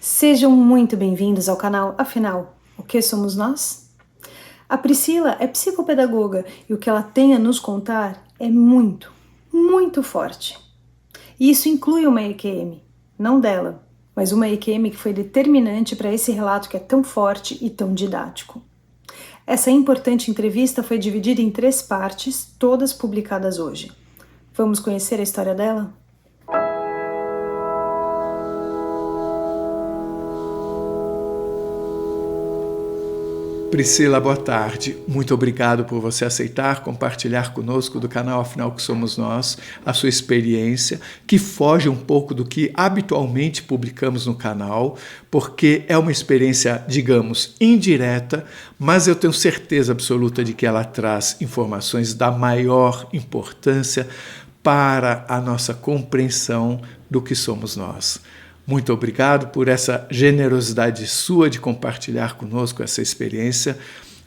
Sejam muito bem-vindos ao canal Afinal, o que somos nós? A Priscila é psicopedagoga e o que ela tem a nos contar é muito, muito forte. E isso inclui uma EQM, não dela, mas uma EQM que foi determinante para esse relato que é tão forte e tão didático. Essa importante entrevista foi dividida em 3 partes, todas publicadas hoje. Vamos conhecer a história dela? Priscila, boa tarde. Muito obrigado por você aceitar compartilhar conosco do canal Afinal que Somos Nós a sua experiência, que foge um pouco do que habitualmente publicamos no canal, porque é uma experiência, digamos, indireta, mas eu tenho certeza absoluta de que ela traz informações da maior importância para a nossa compreensão do que somos nós. Muito obrigado por essa generosidade sua de compartilhar conosco essa experiência.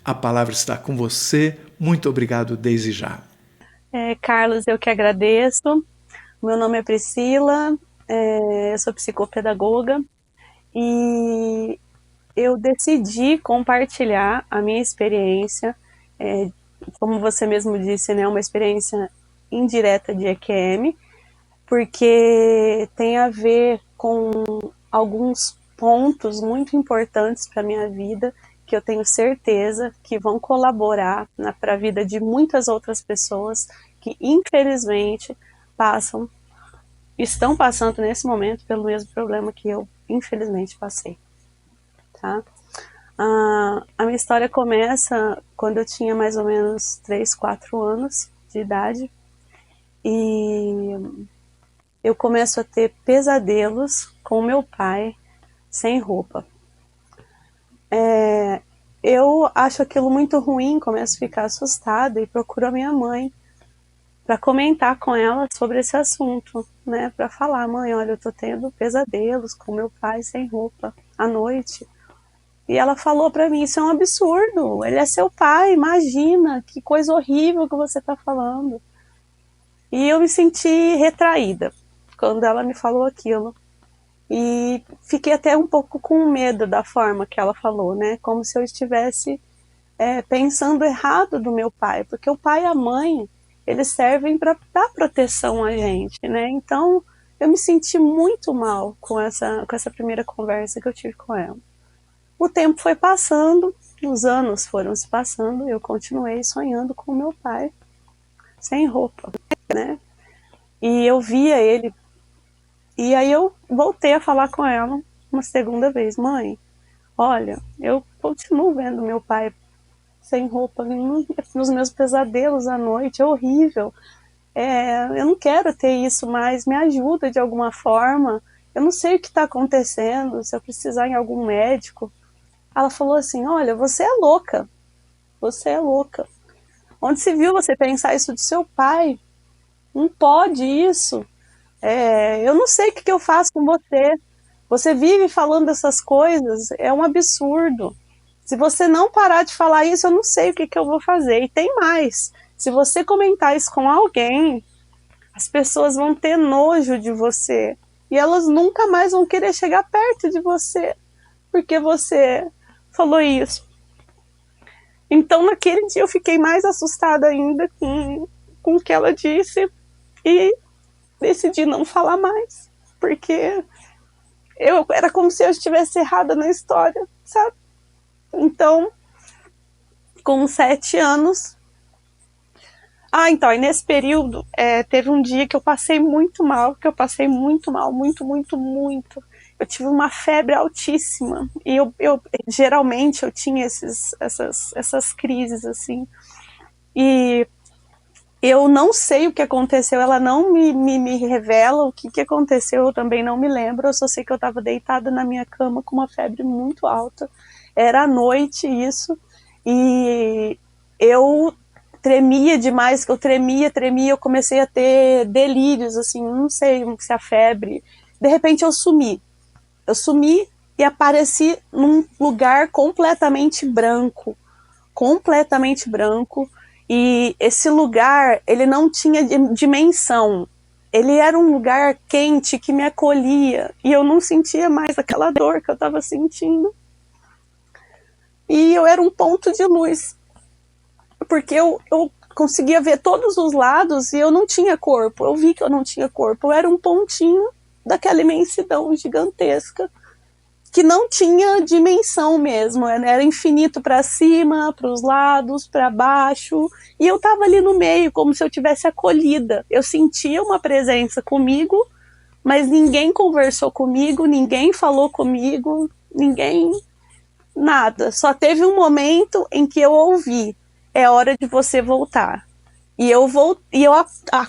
A palavra está com você. Muito obrigado desde já. Carlos, eu que agradeço. Meu nome é Priscila, eu sou psicopedagoga e eu decidi compartilhar a minha experiência, como você mesmo disse, né, uma experiência indireta de EQM, porque tem a ver com alguns pontos muito importantes para a minha vida, que eu tenho certeza que vão colaborar para a vida de muitas outras pessoas que, infelizmente, estão passando nesse momento pelo mesmo problema que eu, infelizmente, passei. Tá? A minha história começa quando eu tinha mais ou menos 3, 4 anos de idade, e eu começo a ter pesadelos com meu pai sem roupa. Eu acho aquilo muito ruim, começo a ficar assustada e procuro a minha mãe para comentar com ela sobre esse assunto, né? Para falar, mãe, olha, eu tô tendo pesadelos com meu pai sem roupa à noite. E ela falou para mim, isso é um absurdo, ele é seu pai, imagina, que coisa horrível que você tá falando. E eu me senti retraída quando ela me falou aquilo. E fiquei até um pouco com medo da forma que ela falou, né? Como se eu estivesse pensando errado do meu pai, porque o pai e a mãe, eles servem para dar proteção a gente, né? Então, eu me senti muito mal com essa primeira conversa que eu tive com ela. O tempo foi passando, os anos foram se passando, eu continuei sonhando com o meu pai, sem roupa, né? E eu via ele. E aí eu voltei a falar com ela uma segunda vez. Mãe, olha, eu continuo vendo meu pai sem roupa nos meus pesadelos à noite, é horrível. Eu não quero ter isso mais, me ajuda de alguma forma. Eu não sei o que está acontecendo, se eu precisar ir em algum médico. Ela falou assim, olha, você é louca. Você é louca. Onde se viu você pensar isso de seu pai? Não pode isso. Eu não sei o que eu faço com você. Você vive falando essas coisas, é um absurdo. Se você não parar de falar isso, eu não sei o que eu vou fazer. E tem mais. Se você comentar isso com alguém, as pessoas vão ter nojo de você. E elas nunca mais vão querer chegar perto de você, porque você falou isso. Então, naquele dia, eu fiquei mais assustada ainda com o que ela disse e decidi não falar mais, porque era como se eu estivesse errada na história, sabe? Então, com 7 anos... e nesse período, teve um dia que eu passei muito mal, muito. Eu tive uma febre altíssima, e geralmente eu tinha essas crises, assim, e eu não sei o que aconteceu, ela não me revela o que aconteceu, eu também não me lembro, eu só sei que eu estava deitada na minha cama com uma febre muito alta, era à noite isso, e eu tremia demais, que eu tremia, eu comecei a ter delírios, assim, não sei se a febre, de repente eu sumi e apareci num lugar completamente branco, e esse lugar, ele não tinha dimensão, ele era um lugar quente que me acolhia, e eu não sentia mais aquela dor que eu estava sentindo. E eu era um ponto de luz, porque eu conseguia ver todos os lados e eu não tinha corpo. Eu vi que eu não tinha corpo, eu era um pontinho daquela imensidão gigantesca, que não tinha dimensão mesmo, era infinito para cima, para os lados, para baixo, e eu estava ali no meio, como se eu tivesse acolhida. Eu sentia uma presença comigo, mas ninguém conversou comigo, ninguém falou comigo, ninguém... nada. Só teve um momento em que eu ouvi: é hora de você voltar. E eu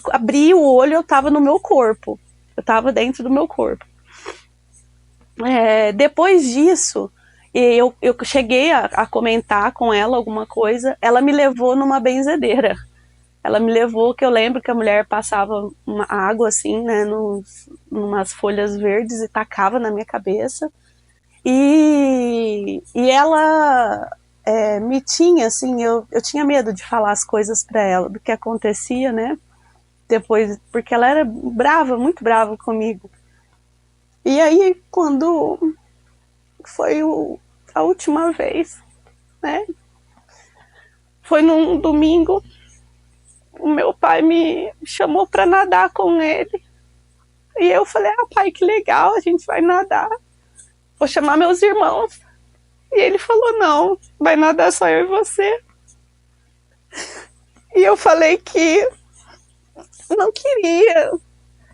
abri o olho, eu estava no meu corpo. Eu estava dentro do meu corpo. Depois disso, eu cheguei a comentar com ela alguma coisa. Ela me levou numa benzedeira. Ela me levou, que eu lembro que a mulher passava uma água assim, né, numas folhas verdes e tacava na minha cabeça. E ela me tinha, assim, eu tinha medo de falar as coisas para ela, do que acontecia, né, depois, porque ela era brava, muito brava comigo. E aí, quando foi a última vez, né, foi num domingo, o meu pai me chamou para nadar com ele. E eu falei: pai, que legal, a gente vai nadar. Vou chamar meus irmãos. E ele falou: não, vai nadar só eu e você. E eu falei que não queria,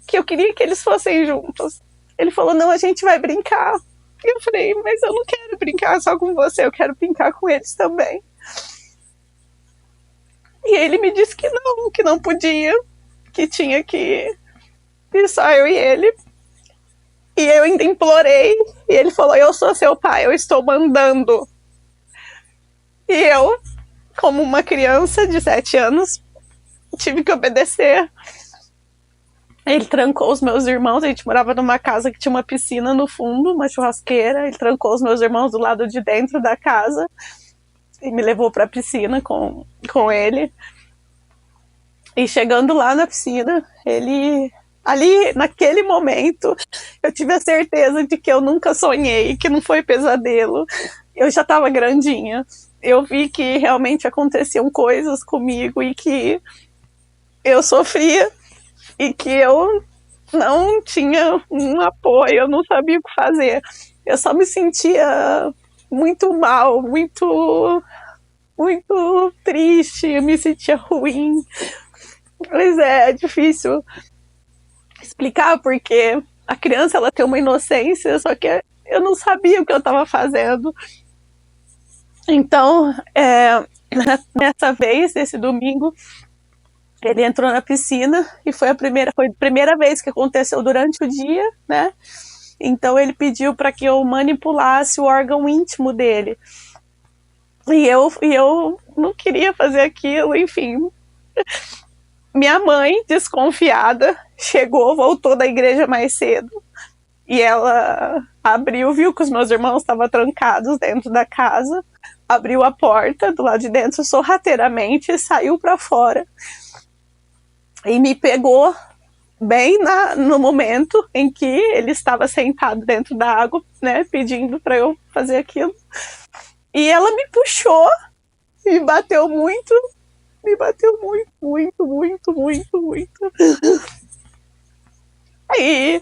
que eu queria que eles fossem juntos. Ele falou: não, a gente vai brincar. E eu falei: mas eu não quero brincar só com você, eu quero brincar com eles também. E ele me disse que não podia, que tinha que ir só eu e ele. E eu ainda implorei, e ele falou: eu sou seu pai, eu estou mandando. E eu, como uma criança de 7 anos, tive que obedecer. Ele trancou os meus irmãos, a gente morava numa casa que tinha uma piscina no fundo, uma churrasqueira. Ele trancou os meus irmãos do lado de dentro da casa e me levou para a piscina com ele. E chegando lá na piscina, ali, naquele momento, eu tive a certeza de que eu nunca sonhei, que não foi pesadelo. Eu já estava grandinha. Eu vi que realmente aconteciam coisas comigo e que eu sofria e que eu não tinha um apoio, eu não sabia o que fazer. Eu só me sentia muito mal, muito triste, eu me sentia ruim. Mas é difícil explicar, porque a criança, ela tem uma inocência, só que eu não sabia o que eu estava fazendo. Então, nessa vez, esse domingo, ele entrou na piscina e foi a primeira vez que aconteceu durante o dia, né? Então ele pediu para que eu manipulasse o órgão íntimo dele. E eu não queria fazer aquilo, enfim. Minha mãe, desconfiada, voltou da igreja mais cedo. E ela abriu, viu que os meus irmãos estavam trancados dentro da casa, abriu a porta do lado de dentro sorrateiramente e saiu para fora. E me pegou bem no momento em que ele estava sentado dentro da água, né, pedindo para eu fazer aquilo. E ela me puxou, me bateu muito, muito. Aí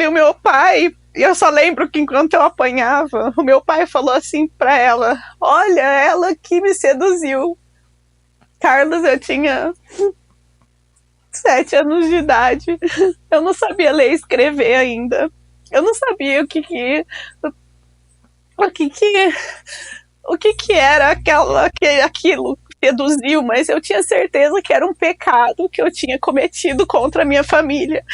o meu pai, eu só lembro que enquanto eu apanhava, o meu pai falou assim pra ela: olha, ela que me seduziu. Carlos, eu tinha 7 anos de idade, eu não sabia ler e escrever ainda, eu não sabia o que era aquilo que seduziu, mas eu tinha certeza que era um pecado que eu tinha cometido contra a minha família,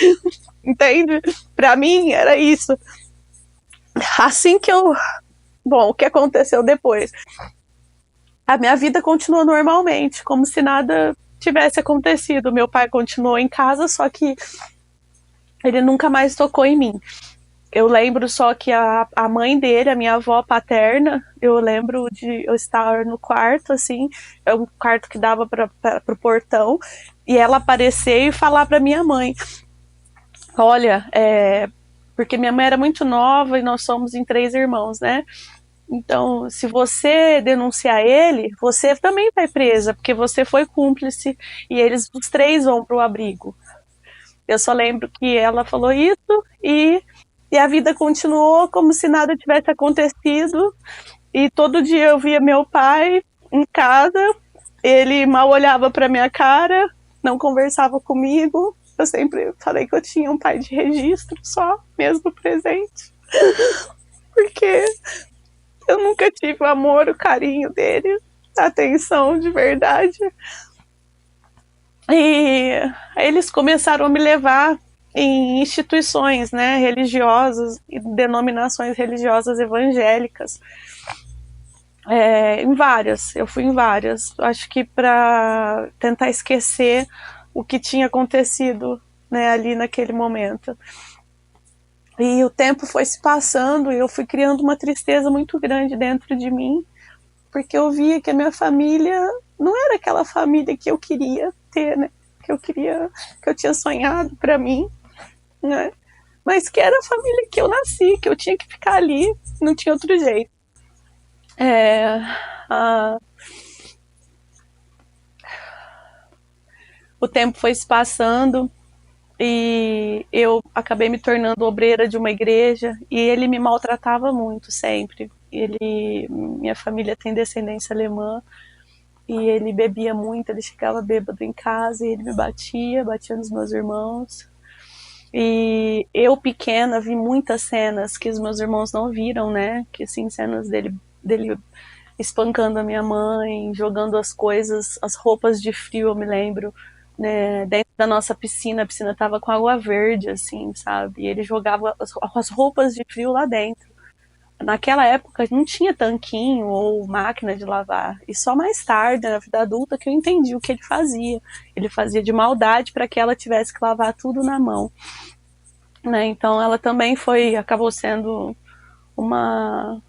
entende? Pra mim era isso. Assim que o que aconteceu depois? A minha vida continuou normalmente, como se nada tivesse acontecido. Meu pai continuou em casa, só que ele nunca mais tocou em mim. Eu lembro só que a mãe dele, a minha avó paterna, eu lembro de eu estar no quarto, assim, é um quarto que dava para o portão, e ela aparecer e falar para minha mãe: olha, porque minha mãe era muito nova e nós somos em 3 irmãos, né? Então, se você denunciar ele, você também vai presa, porque você foi cúmplice e os 3 vão para o abrigo. Eu só lembro que ela falou isso e a vida continuou como se nada tivesse acontecido. E todo dia eu via meu pai em casa, ele mal olhava para minha cara, não conversava comigo. Eu sempre falei que eu tinha um pai de registro só, mesmo presente. Porque eu nunca tive o amor, o carinho dele, a atenção de verdade. E eles começaram a me levar em instituições, né, religiosas e denominações religiosas evangélicas. Em várias, eu fui em várias. Acho que para tentar esquecer o que tinha acontecido, né, ali naquele momento. E o tempo foi se passando e eu fui criando uma tristeza muito grande dentro de mim, porque eu via que a minha família não era aquela família que eu queria ter, né? Que eu tinha sonhado para mim, né? Mas que era a família que eu nasci, que eu tinha que ficar ali, não tinha outro jeito. O tempo foi se passando e eu acabei me tornando obreira de uma igreja e ele me maltratava muito sempre. Minha família tem descendência alemã e ele bebia muito, ele chegava bêbado em casa e ele me batia nos meus irmãos. E eu, pequena, vi muitas cenas que os meus irmãos não viram, né? Que, assim, cenas dele espancando a minha mãe, jogando as coisas, as roupas de frio, eu me lembro, né? Dentro da nossa piscina, a piscina tava com água verde, assim, sabe? E ele jogava as roupas de frio lá dentro. Naquela época não tinha tanquinho ou máquina de lavar. E só mais tarde, na vida adulta, que eu entendi o que ele fazia. Ele fazia de maldade para que ela tivesse que lavar tudo na mão. Né? Então ela também acabou sendo uma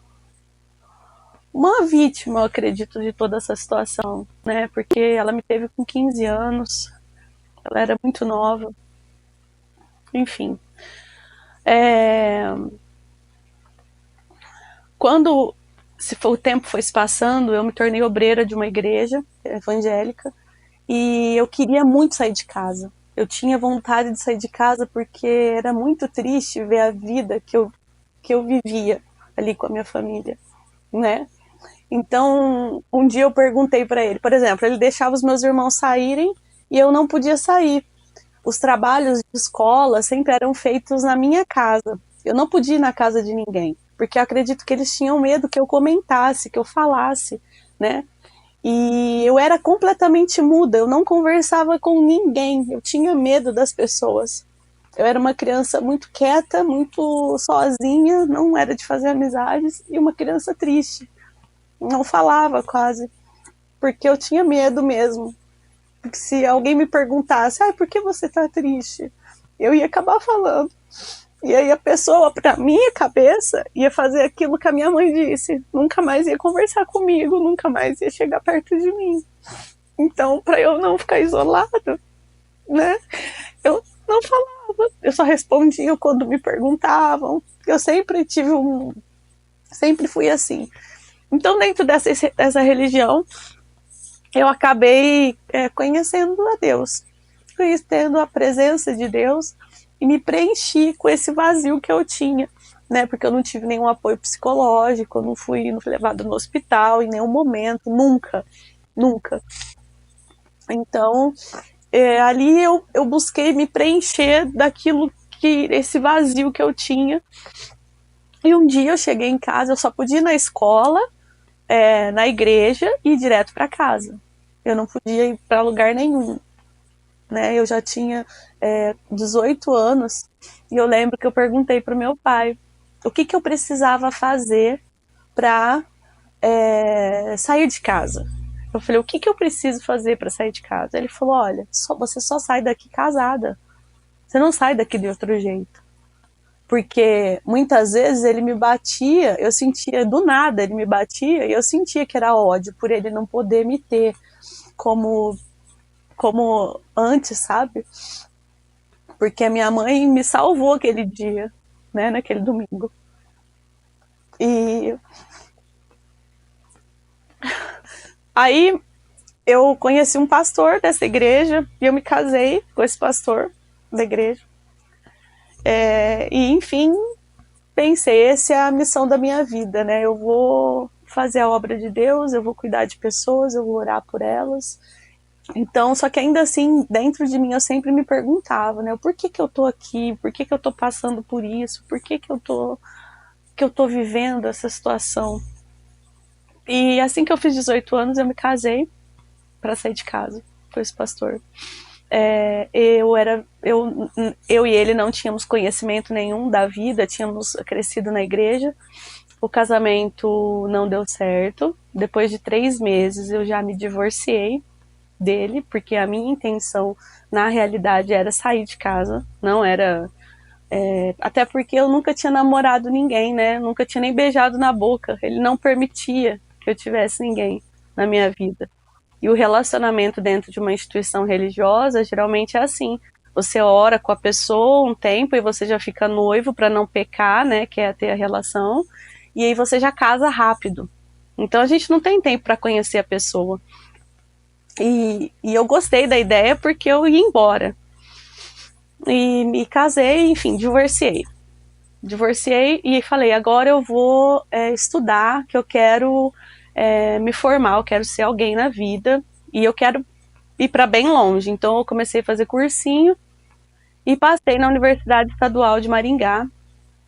vítima, eu acredito, de toda essa situação. Né? Porque ela me teve com 15 anos, ela era muito nova. Enfim. Quando o tempo foi se passando, eu me tornei obreira de uma igreja evangélica e eu queria muito sair de casa. Eu tinha vontade de sair de casa porque era muito triste ver a vida que eu vivia ali com a minha família, né? Então, um dia eu perguntei para ele, por exemplo, ele deixava os meus irmãos saírem e eu não podia sair. Os trabalhos de escola sempre eram feitos na minha casa. Eu não podia ir na casa de ninguém, porque eu acredito que eles tinham medo que eu comentasse, que eu falasse, né? E eu era completamente muda, eu não conversava com ninguém, eu tinha medo das pessoas. Eu era uma criança muito quieta, muito sozinha, não era de fazer amizades, e uma criança triste. Não falava quase, porque eu tinha medo mesmo. Porque se alguém me perguntasse, por que você tá triste? Eu ia acabar falando. E aí a pessoa, pra minha cabeça, ia fazer aquilo que a minha mãe disse. Nunca mais ia conversar comigo, nunca mais ia chegar perto de mim. Então, pra eu não ficar isolada, né? Eu não falava. Eu só respondia quando me perguntavam. Eu sempre sempre fui assim. Então, dentro dessa religião, eu acabei conhecendo a Deus, conhecendo a presença de Deus e me preenchi com esse vazio que eu tinha, né? Porque eu não tive nenhum apoio psicológico, eu não fui levado no hospital em nenhum momento, nunca. Então, ali eu busquei me preencher daquilo esse vazio que eu tinha. E um dia eu cheguei em casa, eu só podia ir na escola, na igreja e ir direto para casa. Eu não podia ir para lugar nenhum. Né? Eu já tinha 18 anos e eu lembro que eu perguntei para o meu pai o que eu precisava fazer para sair de casa. Eu falei, o que eu preciso fazer para sair de casa? Ele falou, olha, você só sai daqui casada. Você não sai daqui de outro jeito. Porque muitas vezes ele me batia, eu sentia do nada, ele me batia e eu sentia que era ódio por ele não poder me ter como antes, sabe? Porque a minha mãe me salvou aquele dia, né, naquele domingo. E aí eu conheci um pastor dessa igreja e eu me casei com esse pastor da igreja. E enfim, pensei, essa é a missão da minha vida, né? Eu vou fazer a obra de Deus, eu vou cuidar de pessoas, eu vou orar por elas. Então, só que ainda assim, dentro de mim eu sempre me perguntava, né? Por que eu tô aqui? Por que eu tô passando por isso? Por que eu tô vivendo essa situação? E assim que eu fiz 18 anos, eu me casei para sair de casa com esse pastor. Eu e ele não tínhamos conhecimento nenhum da vida, tínhamos crescido na igreja. O casamento não deu certo. Depois de 3 meses, eu já me divorciei dele, porque a minha intenção, na realidade, era sair de casa, não era... até porque eu nunca tinha namorado ninguém, né? Nunca tinha nem beijado na boca. Ele não permitia que eu tivesse ninguém na minha vida. E o relacionamento dentro de uma instituição religiosa geralmente é assim. Você ora com a pessoa um tempo e você já fica noivo para não pecar, né? Que é ter a relação. E aí você já casa rápido. Então a gente não tem tempo para conhecer a pessoa. E eu gostei da ideia porque eu ia embora. E me casei, enfim, divorciei. Divorciei e falei, agora eu vou estudar, que eu quero me formar, eu quero ser alguém na vida e eu quero ir para bem longe. Então eu comecei a fazer cursinho e passei na Universidade Estadual de Maringá,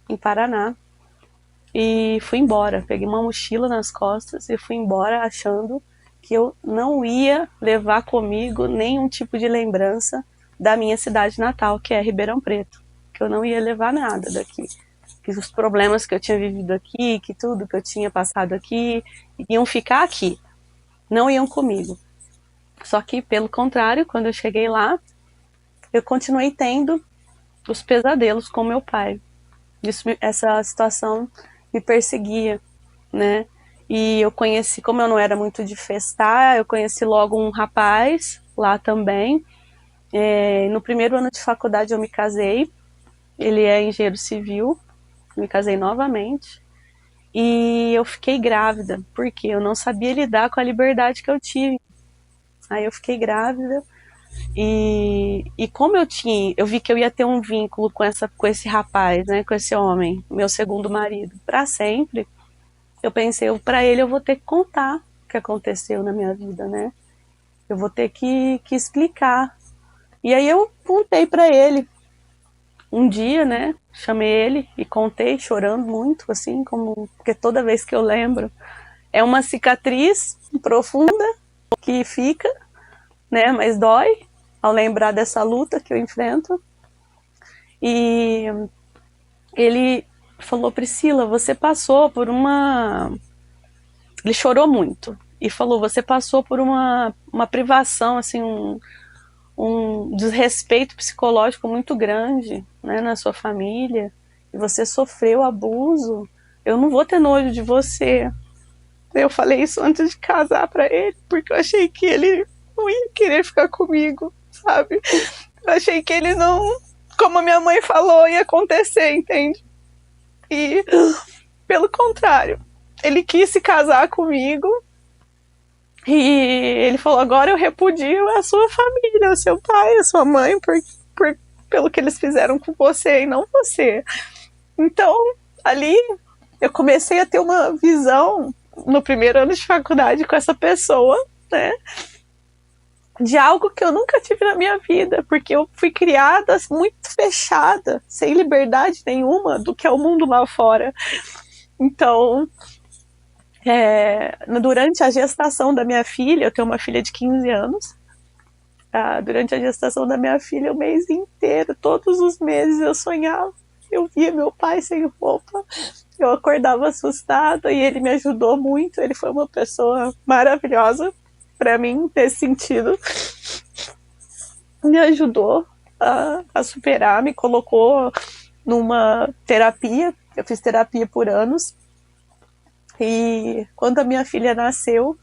em Paraná, e fui embora. Peguei uma mochila nas costas e fui embora achando que eu não ia levar comigo nenhum tipo de lembrança da minha cidade natal, que é Ribeirão Preto, que eu não ia levar nada daqui. Que os problemas que eu tinha vivido aqui, que tudo que eu tinha passado aqui, iam ficar aqui, não iam comigo. Só que, pelo contrário, quando eu cheguei lá, eu continuei tendo os pesadelos com meu pai. Essa situação me perseguia, né? E eu conheci, como eu não era muito de festar, eu conheci logo um rapaz lá também. No primeiro ano de faculdade eu me casei, ele é engenheiro civil, me casei novamente. E eu fiquei grávida, porque eu não sabia lidar com a liberdade que eu tive. Aí eu fiquei grávida e como eu vi que eu ia ter um vínculo com esse rapaz, né, com esse homem, meu segundo marido, para sempre. Eu pensei, para ele eu vou ter que contar o que aconteceu na minha vida, né? Eu vou ter que explicar. E aí eu contei para ele. Um dia, né, chamei ele e contei, chorando muito, assim, porque toda vez que eu lembro, é uma cicatriz profunda que fica, né, mas dói ao lembrar dessa luta que eu enfrento. E ele falou, Priscila, você passou por uma... Ele chorou muito e falou, você passou por uma privação, assim, um desrespeito psicológico muito grande, né, na sua família, e você sofreu abuso, eu não vou ter nojo de você. Eu falei isso antes de casar para ele, porque eu achei que ele não ia querer ficar comigo, sabe? Eu achei que ele não, como a minha mãe falou, ia acontecer, entende? E, pelo contrário, ele quis se casar comigo, e ele falou, agora eu repudio a sua família, o seu pai, a sua mãe, pelo que eles fizeram com você e não você. Então, ali, eu comecei a ter uma visão, no primeiro ano de faculdade, com essa pessoa, né, de algo que eu nunca tive na minha vida, porque eu fui criada muito fechada, sem liberdade nenhuma do que é o mundo lá fora. Então... durante a gestação da minha filha, eu tenho uma filha de 15 anos, durante a gestação da minha filha, o mês inteiro, todos os meses eu sonhava, eu via meu pai sem roupa, eu acordava assustada e ele me ajudou muito, ele foi uma pessoa maravilhosa para mim nesse sentido, me ajudou a superar, me colocou numa terapia. Eu fiz terapia por anos. E quando a minha filha nasceu,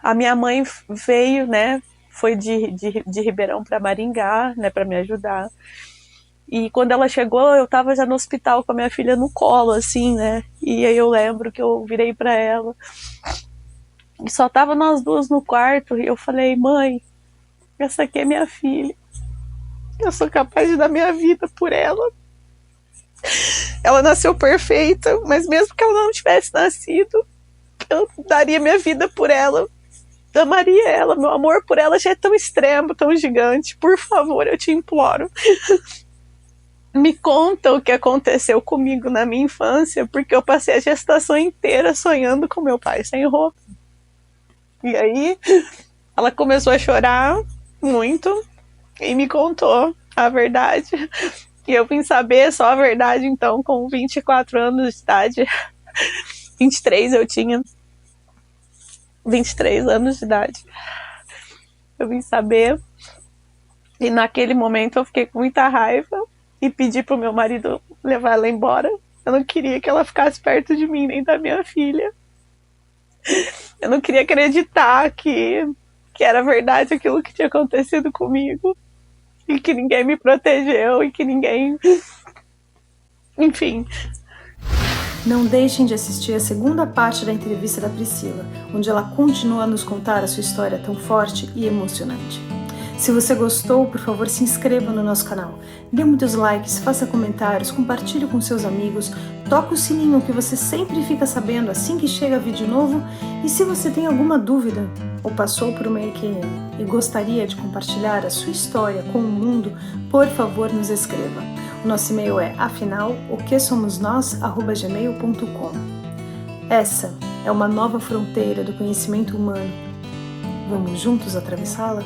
a minha mãe veio, né? Foi de Ribeirão para Maringá, né? Para me ajudar. E quando ela chegou, eu tava já no hospital com a minha filha no colo, assim, né? E aí eu lembro que eu virei para ela e só tava nós duas no quarto. E eu falei: mãe, essa aqui é minha filha. Eu sou capaz de dar minha vida por ela. Ela nasceu perfeita, mas mesmo que ela não tivesse nascido, eu daria minha vida por ela. Amaria ela. Meu amor por ela já é tão extremo, tão gigante. Por favor, eu te imploro. Me conta o que aconteceu comigo na minha infância, porque eu passei a gestação inteira sonhando com meu pai sem roupa. E aí, ela começou a chorar muito e me contou a verdade. E eu vim saber só a verdade, então, com 24 anos de idade. 23 eu tinha. 23 anos de idade. Eu vim saber. E naquele momento eu fiquei com muita raiva e pedi pro meu marido levar ela embora. Eu não queria que ela ficasse perto de mim, nem da minha filha. Eu não queria acreditar que era verdade aquilo que tinha acontecido comigo. E que ninguém me protegeu e que ninguém... Enfim. Não deixem de assistir a segunda parte da entrevista da Priscila, onde ela continua a nos contar a sua história tão forte e emocionante. Se você gostou, por favor, se inscreva no nosso canal. Dê muitos likes, faça comentários, compartilhe com seus amigos, toque o sininho que você sempre fica sabendo assim que chega vídeo novo. E se você tem alguma dúvida ou passou por uma EQM e gostaria de compartilhar a sua história com o mundo, por favor, nos escreva. O nosso e-mail é afinal-o-que-somos-nós@gmail.com. Essa é uma nova fronteira do conhecimento humano. Vamos juntos atravessá-la?